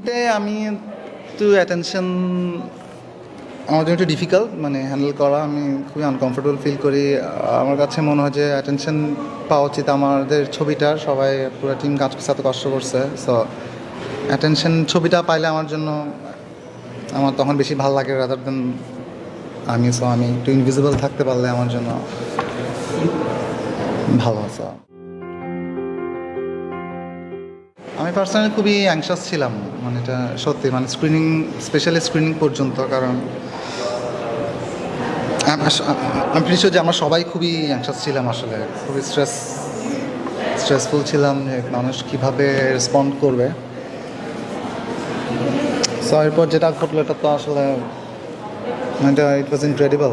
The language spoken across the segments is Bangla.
এতে আমি একটু অ্যাটেনশন আমার জন্য একটু ডিফিকাল্ট মানে হ্যান্ডেল করা। আমি খুবই আনকমফোর্টেবল ফিল করি। আমার কাছে মনে হয় যে অ্যাটেনশন পাওয়া উচিত আমাদের ছবিটার। সবাই পুরো টিম কাজ করছে, এত কষ্ট করছে। সো অ্যাটেনশন ছবিটা পাইলে আমার জন্য আমার তখন বেশি ভালো লাগে রাদার দেন আমি একটু ইনভিজিবল থাকতে পারলে আমার জন্য ভালো আছে। আমি পার্সোনালি খুবই অ্যাংশাস ছিলাম, মানে এটা সত্যি, মানে স্ক্রিনিং, স্পেশালি স্ক্রিনিং পর্যন্ত। কারণ আমি শিওর যে আমরা সবাই খুবই অ্যাংশাস ছিলাম, আসলে খুবই স্ট্রেসফুল ছিলাম যে মানুষ কীভাবে রেসপন্ড করবে। সো এরপর যেটা ঘটলো এটা তো আসলে মানে ইট ওয়াজ ইনক্রেডিবল।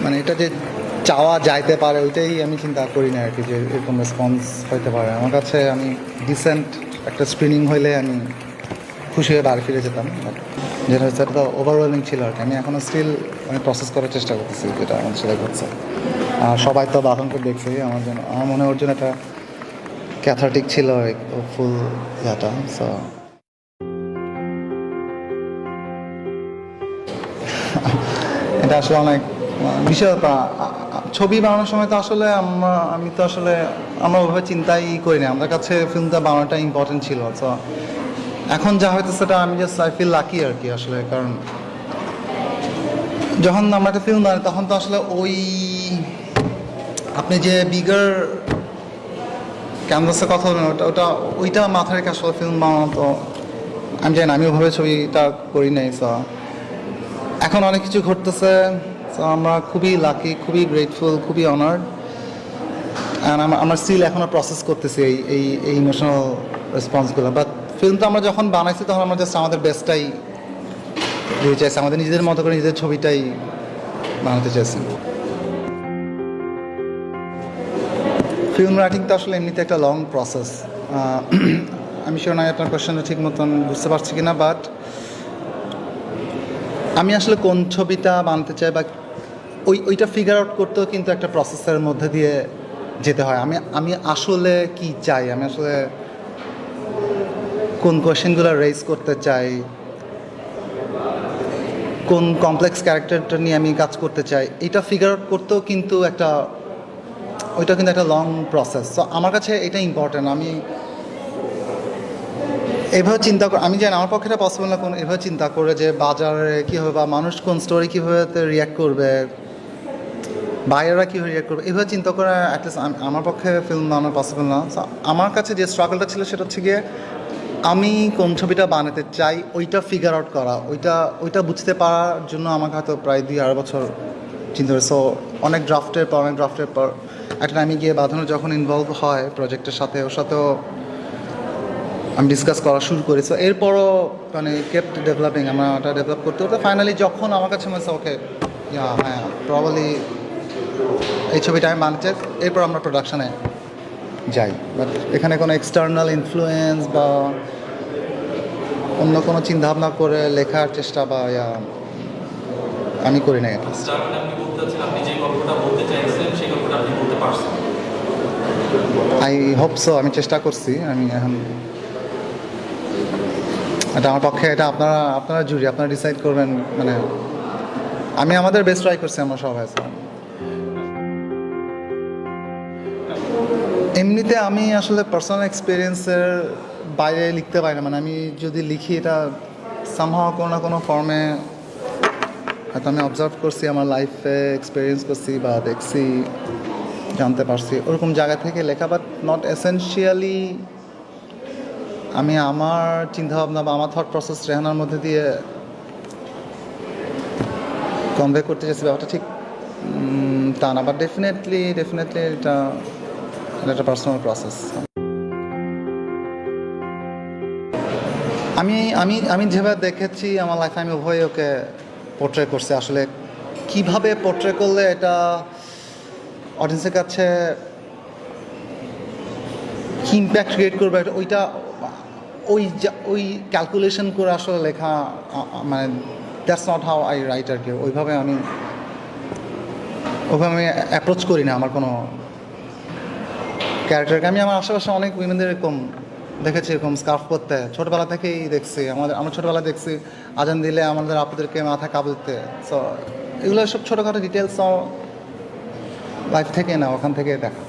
মানে এটা যে চাওয়া যাইতে পারে ওইটাই আমি চিন্তা করি না আর কি, যে এরকম রেসপন্স হইতে পারে আমার কাছে। আমি ডিসেন্ট একটা স্ক্রিনিং হইলে আমি খুশি হয়ে বাড়ি ফিরে যেতাম। যেটা হচ্ছে একটা ওভারওয়েলিং ছিল আর কি। আমি এখনও স্টিল আমি প্রসেস করার চেষ্টা করতেছি যেটা আমাদের সাথে ঘটছে। আর সবাই তো বাথনকে দেখছি, আমার মনে হয় ওর জন্য একটা ক্যাথারটিক ছিল ফুল ইয়াটা। সো এটা আসলে অনেক বিষয়তা। ছবি বানানোর সময় তো আসলে আমরা ওইভাবে চিন্তাই করি না। আমাদের কাছে ফিল্মটা বানানোটা ইম্পর্টেন্ট ছিল। সো এখন যা হয়তো সেটা আমি জাস্ট আই ফিল লাকি আর কি আসলে। কারণ যখন আমরা একটা ফিল্ম বানাই তখন তো আসলে ওই আপনি যে বিগার ক্যানভাসের কথা বলেন ওইটা মাথায় রেখে আসলে ফিল্ম বানানো, তো আমি জানি না, আমি ওভাবে ছবিটা করি নাই। সো এখন অনেক কিছু ঘটতেছে। সো আমরা খুবই লাকি, খুবই গ্রেটফুল, খুবই অনার্ড। অ্যান্ড আমরা স্টিল এখনও প্রসেস করতেছি এই ইমোশনাল রেসপন্সগুলো। বাট ফিল্মটা আমরা যখন বানাইছি তখন আমরা জাস্ট আমাদের বেস্টটাই দিতে চাইছি, আমাদের নিজেদের মতো করে নিজেদের ছবিটাই বানাতে চাইছি। ফিল্ম রাইটিং তো আসলে এমনিতে একটা লং প্রসেস। আমি শিওর না আপনার কোয়েশ্চেনটা ঠিক মতন বুঝতে পারছি কিনা, বাট আমি আসলে কোন ছবিটা বানাতে চাই বা ওইটা ফিগার আউট করতেও কিন্তু একটা প্রসেসের মধ্যে দিয়ে যেতে হয়। আমি আসলে কি চাই, আমি আসলে কোন কোয়েশ্চেনগুলো রেজ করতে চাই, কোন কমপ্লেক্স ক্যারেক্টারটা নিয়ে আমি কাজ করতে চাই, এটা ফিগার আউট করতেও কিন্তু ওইটা কিন্তু একটা লং প্রসেস। সো আমার কাছে এটা ইম্পর্টেন্ট। আমি এভাবে চিন্তা করে, আমি জানি আমার পক্ষে এটা পসিবল না কোন এভাবে চিন্তা করে যে বাজারে কী হবে বা মানুষ কোন স্টোরি কীভাবে রিয়্যাক্ট করবে, বাইরেরা কীভাবে রিয়্যাক্ট করবে, এভাবে চিন্তা করে অ্যাটলিস্ট আমার পক্ষে ফিল্ম বানানো পসিবল না। সো আমার কাছে যে স্ট্রাগলটা ছিল সেটা হচ্ছে গিয়ে আমি কোন ছবিটা বানাতে চাই ওইটা ফিগার আউট করা, ওইটা বুঝতে পারার জন্য আমাকে হয়তো প্রায় 2-2.5 বছর চিন্তা করে। সো অনেক ড্রাফটের পর একটা আমি গিয়ে বাঁধানো যখন ইনভলভ হয় প্রজেক্টের সাথে, ওর সাথেও আমি ডিসকাস করা শুরু করি। সো এরপরও মানে কেপ্ট ডেভেলপিং, আমরা ওটা ডেভেলপ করতে ফাইনালি যখন আমার কাছে মনে হচ্ছে ওকে হ্যাঁ প্রবাবলি এই ছবিটা আমি বানাতে, এরপর আমরা প্রোডাকশানে যাই। বাট এখানে কোনো এক্সটার্নাল ইনফ্লুয়েন্স বা অন্য কোনো চিন্তাভাবনা করে লেখার চেষ্টা বা আমি করি না। আই হোপ সো, আমি চেষ্টা করছি। আমি এখন এটা আমার পক্ষে, এটা আপনারা জুরি, আপনারা ডিসাইড করবেন। মানে আমি আমাদের বেস্ট ট্রাই করছি আমরা সবাই। এমনিতে আমি আসলে পার্সোনাল এক্সপিরিয়েন্সের বাইরে লিখতে পারি না। মানে আমি যদি লিখি এটা সামহাও কোনো না কোনো ফর্মে হয়তো আমি অবজার্ভ করছি, আমার লাইফে এক্সপিরিয়েন্স করছি বা দেখছি, জানতে পারছি, ওরকম জায়গা থেকে লেখা। বাট নট এসেনশিয়ালি আমি আমার চিন্তাভাবনা বা আমার থট প্রসেস রেহানার মধ্যে দিয়ে কনভে করতে চাইছি, ব্যাপারটা ঠিক তা না। বাট ডেফিনেটলি এটা একটা পার্সোনাল প্রসেস। আমি যেভাবে দেখেছি আমার লাইফে, আমি উভয় ওকে পোর্ট্রে করছি। আসলে কিভাবে পোর্ট্রে করলে এটা অডিয়েন্সের কাছে কি ইম্প্যাক্ট ক্রিয়েট করবে, ওইটা ওই ক্যালকুলেশন করে আসলে লেখা, মানে that's not how I write আর কি। ওইভাবে আমি অ্যাপ্রোচ করি না আমার কোনো ক্যারেক্টারকে আমি আমার আশেপাশে অনেক উইমেনদের এরকম দেখেছি, এরকম স্কার্ফ করতে ছোটবেলা থেকেই দেখছি। আমরা ছোটবেলা দেখছি আজান দিলে আমাদের আপুদেরকে মাথায় কাপড় দিতে। সো এগুলো সব ছোটোখাটো ডিটেলস লাইফ থেকে না, ওখান থেকে দেখা।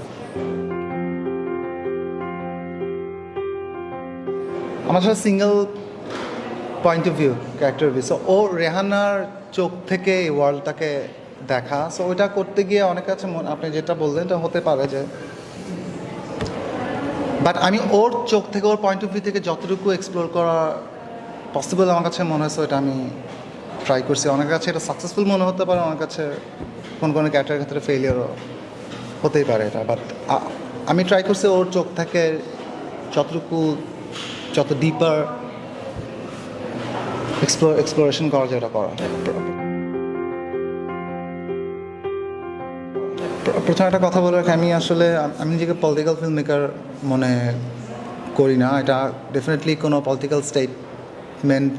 আমার সাথে single point of view, character view. So ও রেহানার চোখ থেকে এই ওয়ার্ল্ডটাকে দেখা। সো ওইটা করতে গিয়ে অনেক কাছে আপনি যেটা বললেন এটা হতে পারে যে, বাট আমি ওর চোখ থেকে, ওর পয়েন্ট অফ ভিউ থেকে যতটুকু এক্সপ্লোর করা পসিবল আমার কাছে মনে হয়েছে ওইটা আমি ট্রাই করছি। অনেকের কাছে এটা সাকসেসফুল মনে হতে পারে, অনেক কাছে কোন কোনো ক্যারেক্টারের ক্ষেত্রে ফেলিয়ারও হতেই পারে এটা। বাট আমি ট্রাই করছি ওর চোখ থেকে যত ডিপার এক্সপ্লোরেশন করা যায় ওটা করা। প্রথম একটা কথা বলে রাখি, আমি নিজেকে পলিটিক্যাল ফিল্ম মেকার মনে করি না। এটা ডেফিনেটলি কোনো পলিটিক্যাল স্টেটমেন্ট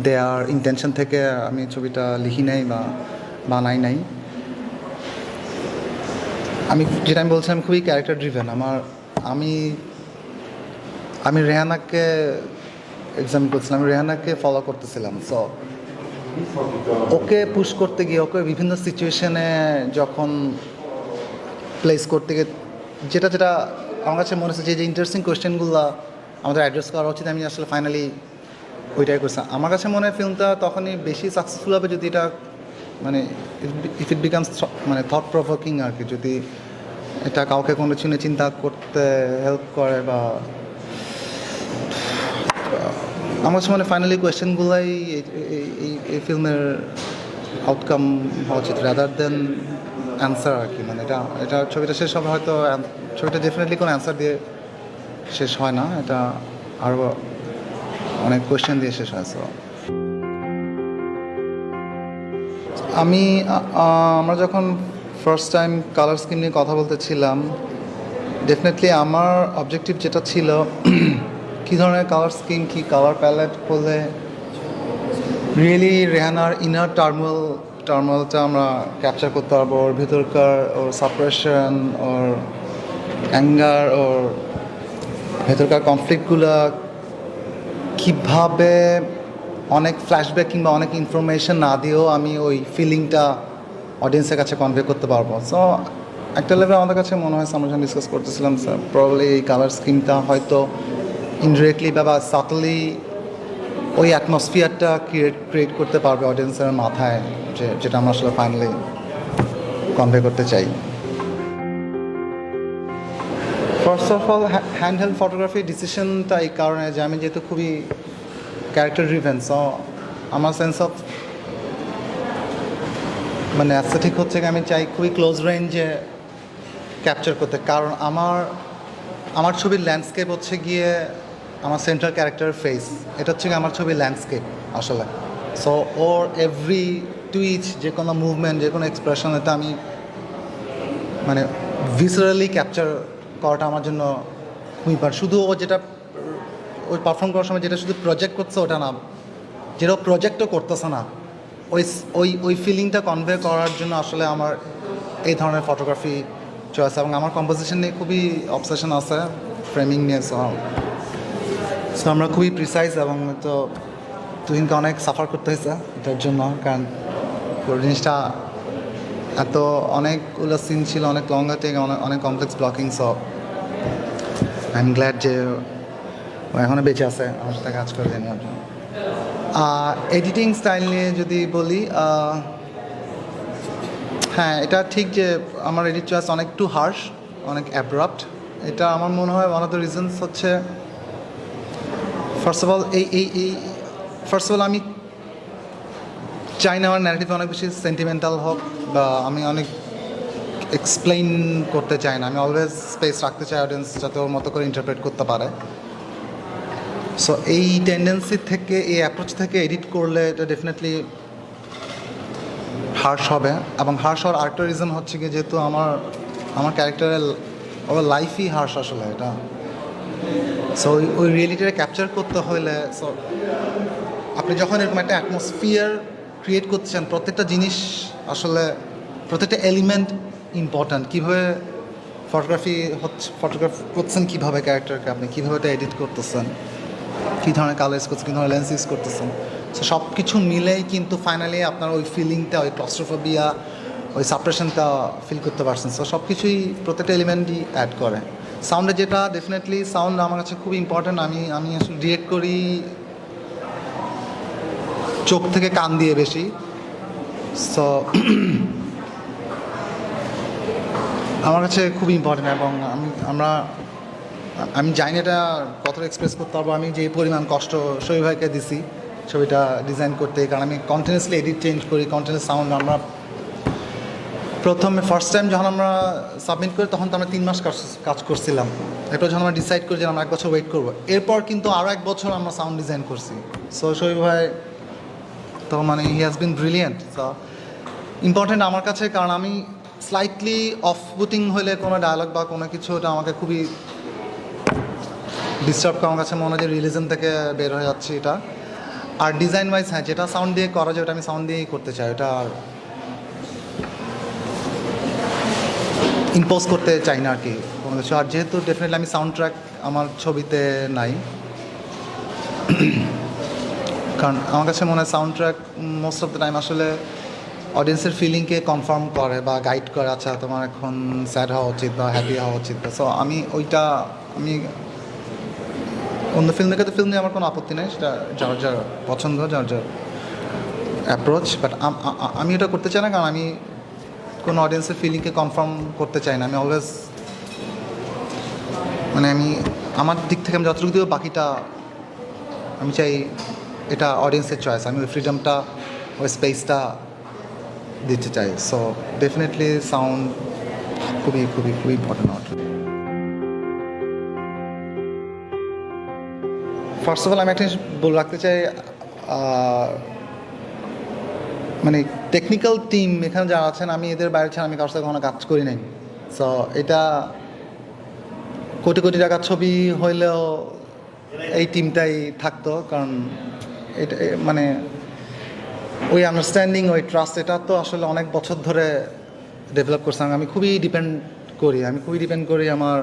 দেওয়ার ইন্টেনশন থেকে আমি ছবিটা লিখি নাই বা বানাই নাই। যেটা আমি বলছিলাম খুবই ক্যারেক্টার ড্রিভেন। আমি রেহানাকে এক্সামিন করছিলাম, আমি রেহানাকে ফলো করতেছিলাম। সো ওকে পুশ করতে গিয়ে, ওকে বিভিন্ন সিচুয়েশনে যখন প্লেস করতে গিয়ে যেটা আমার কাছে মনে হচ্ছে যে ইন্টারেস্টিং কোয়েশ্চেনগুলো আমাদের অ্যাড্রেস করা উচিত, আমি আসলে ফাইনালি ওইটাই করছি। আমার কাছে মনে হয় ফিল্মটা তখনই বেশি সাকসেসফুল হবে যদি এটা মানে ইফ ইট বিকামস মানে থট প্রভোকিং আর কি, যদি এটা কাউকে কোনো চিন্তা করতে হেল্প করে। বা আমার কাছে মানে ফাইনালি কোয়েশ্চেনগুলাই এই ফিল্মের আউটকাম হওয়া উচিত রাদার দেন অ্যান্সার আর কি। মানে এটা ছবিটা শেষ হবে হয়তো, ছবিটা ডেফিনেটলি কোনো অ্যান্সার দিয়ে শেষ হয় না, এটা আরও অনেক কোয়েশ্চেন দিয়ে শেষ হয়। সো আমরা যখন ফার্স্ট টাইম কালার স্কিম নিয়ে কথা বলতেছিলাম, ডেফিনেটলি আমার অবজেক্টিভ যেটা ছিল কী ধরনের কালার স্কিম, কী কালার প্যালেট করলে রিয়েলি রেহানার ইনার টার্মোয়ালটা আমরা ক্যাপচার করতে পারবো, ওর ভেতরকার ওর সাপ্রেশন, ওর অ্যাঙ্গার, ওর ভেতরকার কনফ্লিক্টগুলো কীভাবে অনেক ফ্ল্যাশব্যাক কিংবা অনেক ইনফরমেশন না দিয়েও আমি ওই ফিলিংটা অডিয়েন্সের কাছে কনভে করতে পারবো। সো একটা লেভেলে আমাদের কাছে মনে হয়, আমরা যখন ডিসকাস করতেছিলাম স্যার, প্রবলি এই কালার স্কিমটা হয়তো ইনডিরেক্টলি বা সাটলি ওই অ্যাটমসফিয়ারটা ক্রিয়েট করতে পারবে অডিয়েন্সের মাথায়, যেটা আমরা আসলে ফাইনালি কনভে করতে চাই। First of all handheld photography ডিসিশনটা এই কারণে যে আমি যেহেতু খুবই ক্যারেক্টার ড্রিভেন, সো আমার সেন্স অফ মানে অ্যাস্থেটিক হচ্ছে আমি চাই খুবই ক্লোজ রেঞ্জে ক্যাপচার করতে। কারণ আমার ছবির ল্যান্ডস্কেপ হচ্ছে গিয়ে আমার সেন্ট্রাল ক্যারেক্টার ফেস, এটা হচ্ছে আমার ছবির ল্যান্ডস্কেপ আসলে। সো ওর এভরি টুইচ, যে কোনো মুভমেন্ট, যে কোনো এক্সপ্রেশন, এটা আমি মানে ভিসুয়ালি ক্যাপচার করাটা আমার জন্য খুবই শুধু ও যেটা ওই পারফর্ম করার সময় যেটা শুধু প্রজেক্ট করছে ওটা না, যেটা প্রজেক্টও করতেছে না, ওই ফিলিংটা কনভে করার জন্য আসলে আমার এই ধরনের ফটোগ্রাফি চয়েস। এবং আমার কম্পোজিশন নিয়ে খুবই অবসেশন আছে, ফ্রেমিং নিয়ে। সো আমরা খুবই প্রিসাইজ, এবং তো তুহিনকে অনেক সাফার করতে হয়েছে এটার জন্য, কারণ পুরো জিনিসটা এত অনেকগুলো সিন ছিল, অনেক লং টেক, অনেক complex blocking. So I am glad যে এখনও বেঁচে আছে আমার সাথে কাজ করে নেওয়ার জন্য। এডিটিং স্টাইল নিয়ে যদি বলি, হ্যাঁ এটা ঠিক যে আমার এডিট চয়েস অনেক টু হার্শ, অনেক অ্যাব্রাপ্ট। এটা আমার মনে হয় ওয়ান অফ দ্য রিজনস হচ্ছে, ফার্স্ট অফ অল আমি চাই না আমার ন্যারেটিভ অনেক বেশি সেন্টিমেন্টাল হোক, বা আমি অনেক এক্সপ্লেইন করতে চাই না। আমি অলওয়েজ স্পেস রাখতে চাই অডিয়েন্স যাতে ওর মতো করে ইন্টারপ্রেট করতে পারে। সো এই টেন্ডেন্সি থেকে, এই অ্যাপ্রোচ থেকে এডিট করলে এটা ডেফিনেটলি হার্শ হবে। এবং হার্শ হওয়ার আরেকটা রিজন হচ্ছে কি, যেহেতু আমার ক্যারেক্টারের ওর লাইফই হার্শ আসলে এটা। সো ওই রিয়েলিটিটা ক্যাপচার করতে হলে, সো আপনি যখন এরকম একটা অ্যাটমসফিয়ার ক্রিয়েট করছেন, প্রত্যেকটা জিনিস আসলে প্রত্যেকটা এলিমেন্ট ইম্পর্ট্যান্ট। কীভাবে ফটোগ্রাফ করছেন কীভাবে ক্যারেক্টারকে, আপনি কীভাবে এটা এডিট করতেছেন, কী ধরনের কালার ইউজ করছেন, কী ধরনের লেন্স ইউজ করতেছেন। সো সব কিছু মিলেই কিন্তু ফাইনালি আপনার ওই ফিলিংটা, ওই ক্লস্ট্রোফোবিয়া, ওই সাপ্রেশনটা ফিল করতে পারছেন। সো সব কিছুই প্রত্যেকটা এলিমেন্টই অ্যাড করে। সাউন্ডে যেটা ডেফিনেটলি সাউন্ড আমার কাছে খুব ইম্পর্ট্যান্ট। আমি আসলে ডিরেক্ট করি চোখ থেকে কান দিয়ে বেশি। সো আমার কাছে খুব ইম্পর্ট্যান্ট, এবং আমি জানি এটা কতটা এক্সপ্রেস করতে পারবো। আমি যে পরিমাণ কষ্ট শহীদ ভাইকে দিছি ছবিটা ডিজাইন করতে, কারণ আমি কন্টিনিউসলি এডিট চেঞ্জ করি, কন্টিনিউস সাউন্ড। আমরা ফার্স্ট টাইম যখন আমরা সাবমিট করি তখন তো আমরা 3 মাস কাজ করছিলাম। এরপর যখন আমরা ডিসাইড করি যে আমরা 1 বছর ওয়েট করবো, এরপর কিন্তু আরও 1 বছর আমরা সাউন্ড ডিজাইন করছি। সো শহীদ ভাই তো মানে he has been brilliant. So important আমার কাছে, কারণ আমি স্লাইটলি অফ বুটিং হলে কোনো ডায়লগ বা কোনো কিছু, ওটা আমাকে খুবই ডিস্টার্ব করে। আমার কাছে মনে হয় যে রিলিজন থেকে বের হয়ে যাচ্ছে এটা। আর ডিজাইন ওয়াইজ হ্যাঁ, যেটা সাউন্ড দিয়ে করা যায় ওটা আমি সাউন্ড দিয়েই করতে চাই, ওটা আর ইম্পোজ করতে চাই না আর কি কোনো কিছু। আর যেহেতু ডেফিনেটলি আমি সাউন্ড ট্র্যাক আমার ছবিতে নাই, কারণ আমার কাছে মনে হয় sound track most of the time আসলে অডিয়েন্সের ফিলিংকে কনফার্ম করে বা গাইড করে, আচ্ছা তোমার এখন স্যাড হওয়া উচিত বা হ্যাপি হওয়া উচিত। সো আমি অন্য ফিল্ম দেখে তো ফিল্ম নিয়ে আমার কোনো আপত্তি নেই, সেটা যার যার পছন্দ, যার যার অ্যাপ্রোচ। বাট আমি এটা করতে চাই না, কারণ আমি কোনো অডিয়েন্সের ফিলিংকে কনফার্ম করতে চাই না। আমি অলওয়েজ মানে আমি আমার দিক থেকে আমি যতটুকু দিব, বাকিটা আমি চাই এটা অডিয়েন্সের চয়েস। আমি ওই ফ্রিডমটা, ওই স্পেসটা দিতে চাই। সো ডেফিনেটলি সাউন্ড খুবই খুবই খুবই ইম্পর্টেন্ট। ফার্স্ট অফ অল আমি একটা জিনিস বলে রাখতে চাই, মানে টেকনিক্যাল টিম এখানে যারা আছেন, আমি এদের বাইরে ছাড়া আমি কারোর সাথে কখনো কাজ করি নাই। সো এটা কোটি কোটি টাকার ছবি হইলেও এই টিমটাই থাকতো, কারণ এটা মানে ওই আন্ডারস্ট্যান্ডিং, ওই ট্রাস্ট, এটা তো আসলে অনেক বছর ধরে ডেভেলপ করছে। আমি খুবই ডিপেন্ড করি আমার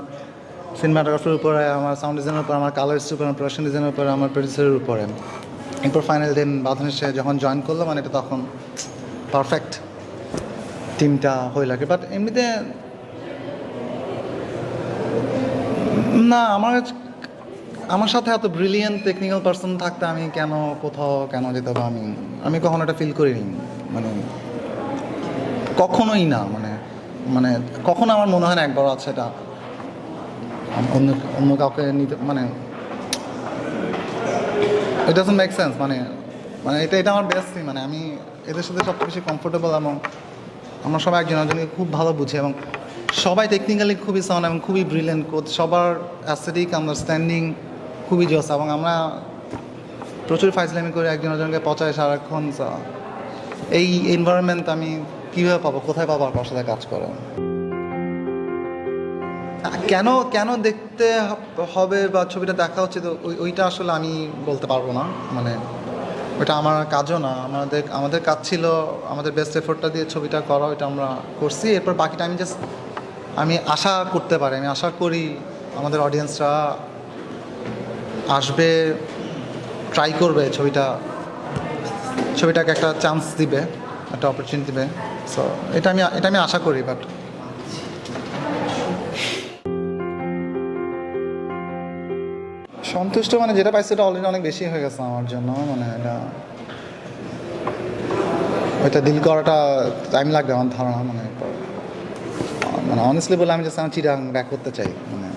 সিনেমাটোগ্রাফির উপরে, আমার সাউন্ড ডিজাইনের উপর, আমার কালারিস্টের উপর, আমার প্রোডাকশন ডিজাইনের উপর, আমার প্রডিউসারের উপরে। এরপর ফাইনাল দিন বাঁধন এসে যখন জয়েন করলো, মানে এটা তখন পারফেক্ট টিমটা হয়ে লাগে। বাট এমনিতে না, আমার সাথে এত ব্রিলিয়েন্ট টেকনিক্যাল পার্সন থাকতে আমি কেন যেতে হবে, আমি কখনো এটা ফিল করিনি। মানে কখনোই না, মানে কখনো আমার মনে হয় না একবার আছে এটা অন্য কাউকে নিতে, মানে ইট ডাজন্ট মেক সেন্স। মানে এটা আমার বেস্ট থিং। মানে আমি এদের সাথে সবচেয়ে বেশি কমফোর্টেবল, এবং আমরা সবাই একজনকে খুব ভালো বুঝি, এবং সবাই টেকনিক্যালি খুবই সাউন্ড এবং খুবই ব্রিলিয়েন্ট। সবার অ্যাস্থেটিক আন্ডারস্ট্যান্ডিং খুবই জোস, এবং আমরা প্রচুর ফাইজলামি করে একজনকে পচাই সারাক্ষণ। এই এনভায়রনমেন্ট আমি কীভাবে পাবো, কোথায় পাবো আর কার সাথে কাজ করে? কেন দেখতে হবে বা ছবিটা দেখা হচ্ছে, তো ওইটা আসলে আমি বলতে পারবো না। মানে ওইটা আমার কাজও না। আমাদের কাজ ছিল আমাদের বেস্ট এফোর্টটা দিয়ে ছবিটা করা, ওইটা আমরা করছি। এরপর বাকিটা আমি আশা করতে পারি, আমি আশা করি আমাদের অডিয়েন্সরা আসবে, ট্রাই করবে, ছবিটাকে একটা চান্স দিবে, একটা অপরচুনিটি দিবে। সো এটা আমি আশা করি। বাট সন্তুষ্ট মানে যেটা পাইছে এটা অলরেডি অনেক বেশি হয়ে গেছে আমার জন্য। মানে ওইটা ডিল করাটা টাইম লাগবে আমার ধারণা। মানে অনেস্টলি বলে আমি আমার চিরাং ব্যাক করতে চাই। মানে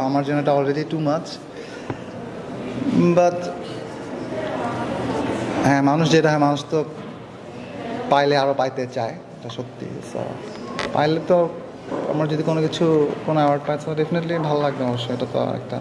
আমার জন্য এটা অলরেডি টু মাচ। বাট হ্যাঁ, মানুষ তো পাইলে আরও পাইতে চায়, এটা সত্যি। সো পাইলে তো আমার যদি কোনো অ্যাওয়ার্ড পাই, তো ডেফিনেটলি ভালো লাগবে অবশ্যই। এটা তো একটা